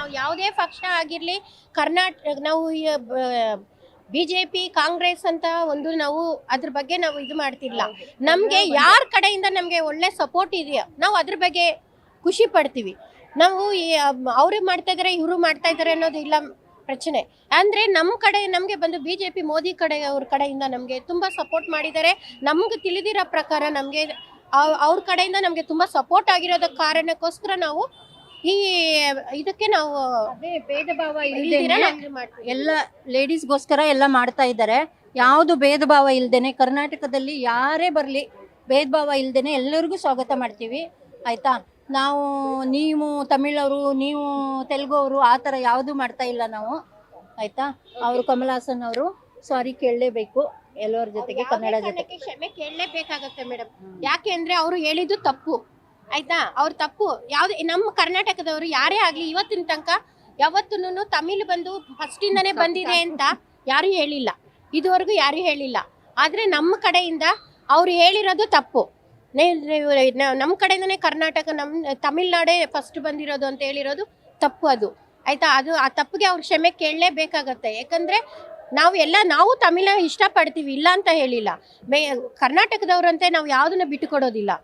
ನಾವು ಯಾವುದೇ ಪಕ್ಷ ಆಗಿರಲಿ, ಕರ್ನಾಟಕ ನಾವು ಬಿಜೆಪಿ ಕಾಂಗ್ರೆಸ್ ಅಂತ ಒಂದು ನಾವು ಅದ್ರ ಬಗ್ಗೆ ನಾವು ಇದು ಮಾಡ್ತಿಲ್ಲ. ನಮಗೆ ಯಾರ ಕಡೆಯಿಂದ ನಮಗೆ ಒಳ್ಳೆ ಸಪೋರ್ಟ್ ಇದೆಯೋ ನಾವು ಅದ್ರ ಬಗ್ಗೆ ಖುಷಿ ಪಡ್ತೀವಿ. ನಾವು ಅವರು ಮಾಡ್ತಾ ಇದ್ದಾರೆ ಇವರು ಮಾಡ್ತಾ ಇದ್ದಾರೆ ಅನ್ನೋದು ಇಲ್ಲ ಪ್ರಶ್ನೆ. ಅಂದರೆ ನಮ್ಮ ಕಡೆ ನಮಗೆ ಬಂದು ಬಿಜೆಪಿ ಮೋದಿ ಕಡೆ ಅವ್ರ ಕಡೆಯಿಂದ ನಮಗೆ ತುಂಬ ಸಪೋರ್ಟ್ ಮಾಡಿದ್ದಾರೆ. ನಮ್ಗೆ ತಿಳಿದಿರೋ ಪ್ರಕಾರ ನಮಗೆ ಅವ್ರ ಕಡೆಯಿಂದ ನಮಗೆ ತುಂಬ ಸಪೋರ್ಟ್ ಆಗಿರೋದ ಕಾರಣಕ್ಕೋಸ್ಕರ ನಾವು ಈ ಇದಕ್ಕೆ ನಾವು ಅದೇ ಭೇದ ಭಾವ ಇಲ್ದಿರ ಇಲ್ದೇನೆ ನಾವು ಇದು ಮಾಡ್ತೀವಿ. ಎಲ್ಲ ಲೇಡೀಸ್ಗೋಸ್ಕರ ಎಲ್ಲ ಮಾಡ್ತಾ ಇದ್ದಾರೆ. ಯಾವುದು ಭೇದ ಭಾವ ಇಲ್ದೇನೆ ಕರ್ನಾಟಕದಲ್ಲಿ ಯಾರೇ ಬರಲಿ ಭೇದ ಭಾವ ಇಲ್ದೇನೆ ಎಲ್ಲರಿಗೂ ಸ್ವಾಗತ ಮಾಡ್ತೀವಿ. ಆಯ್ತಾ, ನಾವು ನೀವು ತಮಿಳವರು ನೀವು ತೆಲುಗು ಅವರು ಆ ಥರ ಯಾವುದು ಮಾಡ್ತಾ ಇಲ್ಲ ನಾವು. ಆಯ್ತಾ, ಅವರು ಕಮಲ್ ಹಾಸನ್ ಅವರು ಸಾರಿ ಕೇಳಲೇಬೇಕು ಎಲ್ಲರ ಜೊತೆಗೆ, ಕನ್ನಡ ಜೊತೆಗೆ. ಕಾರಣಕ್ಕೆ ಕ್ಷಮೆ ಕೇಳಲೇಬೇಕಾಗತ್ತೆ ಮೇಡಮ್. ಯಾಕೆ ಅಂದ್ರೆ ಅವರು ಹೇಳಿದ್ದು ತಪ್ಪು. ಆಯ್ತಾ, ಅವ್ರ ತಪ್ಪು ಯಾವ್ದು ನಮ್ಮ ಕರ್ನಾಟಕದವರು ಯಾರೇ ಆಗ್ಲಿ ಇವತ್ತಿನ ತನಕ ಯಾವತ್ತೂ ತಮಿಳ್ ಬಂದು ಫಸ್ಟ್ ಇಂದಾನೆ ಬಂದಿದೆ ಅಂತ ಯಾರು ಹೇಳಿಲ್ಲ, ಇದುವರೆಗೂ ಯಾರು ಹೇಳಿಲ್ಲ. ಆದ್ರೆ ನಮ್ಮ ಕಡೆಯಿಂದ ಅವ್ರು ಹೇಳಿರೋದು ತಪ್ಪು. ನಮ್ಮ ಕಡೆಯಿಂದನೇ ಕರ್ನಾಟಕ ನಮ್ಮ ತಮಿಳ್ನಾಡೇ ಫಸ್ಟ್ ಬಂದಿರೋದು ಅಂತ ಹೇಳಿರೋದು ತಪ್ಪು ಅದು. ಆಯ್ತಾ, ಅದು ಆ ತಪ್ಪಿಗೆ ಅವ್ರು ಕ್ಷಮೆ ಕೇಳಲೇಬೇಕಾಗತ್ತೆ. ಯಾಕಂದ್ರೆ ನಾವು ತಮಿಳ ಇಷ್ಟಪಡ್ತೀವಿ, ಇಲ್ಲ ಅಂತ ಹೇಳಿಲ್ಲ. ಕರ್ನಾಟಕದವ್ರಂತೆ ನಾವು ಯಾವುದನ್ನ ಬಿಟ್ಟು ಕೊಡೋದಿಲ್ಲ.